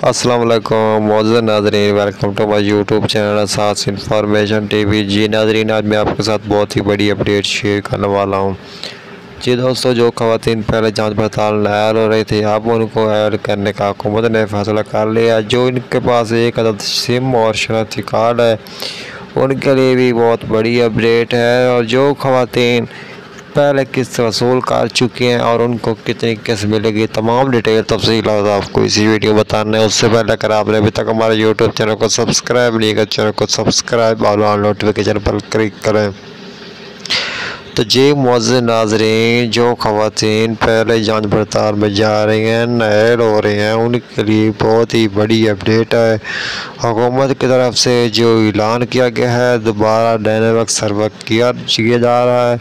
अस्सलाम वालेकुम मौजूद नाज़रीन, welcome to my YouTube channel Asas information TV. जी नाज़रीन, आज मैं आपके साथ बहुत ही बड़ी अपडेट शेयर करने वाला हूँ। जी दोस्तों, जो ख़वातीन पहले जांच पड़ताल ऐड हो रही थी, अब उनको ऐड करने का हुकूमत ने फैसला कर लिया। जो इनके पास एक अदद सिम और शनाख्ती कार्ड है, उनके लिए भी बहुत बड़ी अपडेट है। और जो ख़वातीन पहले किस्त वसूल कर चुके हैं और उनको कितनी किस्त मिलेगी, तमाम डिटेल तफसीलात आपको इसी वीडियो बताना है। उससे पहले अगर आपने अभी तक हमारे यूट्यूब चैनल को सब्सक्राइब नहीं किया, चैनल को सब्सक्राइब और नोटिफिकेशन पर क्लिक करें। तो जी मौजूद नाज़रीन, जो ख़वातीन पहले जांच पड़ताल में जा रही हैं, नए हो रहे हैं, उनके लिए बहुत ही बड़ी अपडेट है। हुकूमत की तरफ से जो ऐलान किया गया है, दोबारा डायनेमिक सर्वे किया जा रहा है।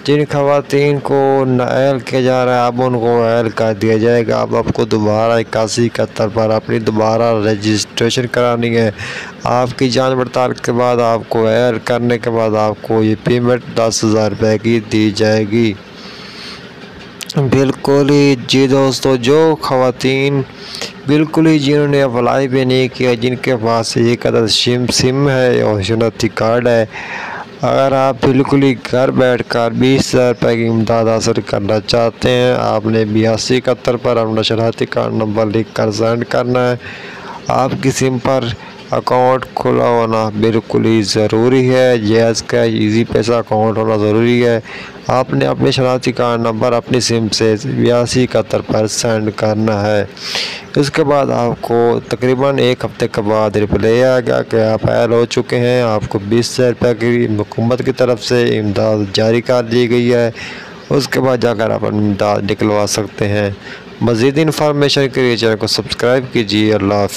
जिन ख़वातीन को नाअहल किया जा रहा है, अब उनको अहल कर दिया जाएगा। अब आपको दोबारा 8171 पर अपनी दोबारा रजिस्ट्रेशन करानी है। आपकी जांच पड़ताल के बाद आपको अहल करने के बाद आपको ये पेमेंट 10,000 रुपये की दी जाएगी। बिल्कुल ही जी दोस्तों, जो ख़वातीन बिल्कुल ही जिन्होंने अप्लाई भी नहीं किया, जिनके पास एक अदद सिम है और शनाख्ती कार्ड है, अगर आप बिल्कुल ही घर बैठ कर 20,000 रुपये की इमदाद हासिल करना चाहते हैं, आपने 8271 पर अपना शनाख्ती कार्ड नंबर लिख कर सेंड करना है। आपकी सिम पर अकाउंट खुला होना बिल्कुल ही ज़रूरी है। जैज़ कैश इजी पैसा अकाउंट होना ज़रूरी है। आपने अपने शनाख्ती कार्ड नंबर अपनी सिम से 8271 पर सेंड करना है। उसके बाद आपको तकरीबन एक हफ्ते के बाद रिप्लाई आएगा कि आप अहल हो चुके हैं। आपको 20,000 रुपये की हुकूमत की तरफ से इमदाद जारी कर दी गई है। उसके बाद जाकर आप इमदाद निकलवा सकते हैं। मज़ीद इंफॉर्मेशन के लिए चैनल को सब्सक्राइब कीजिए। अल्लाह हाफ़िज़।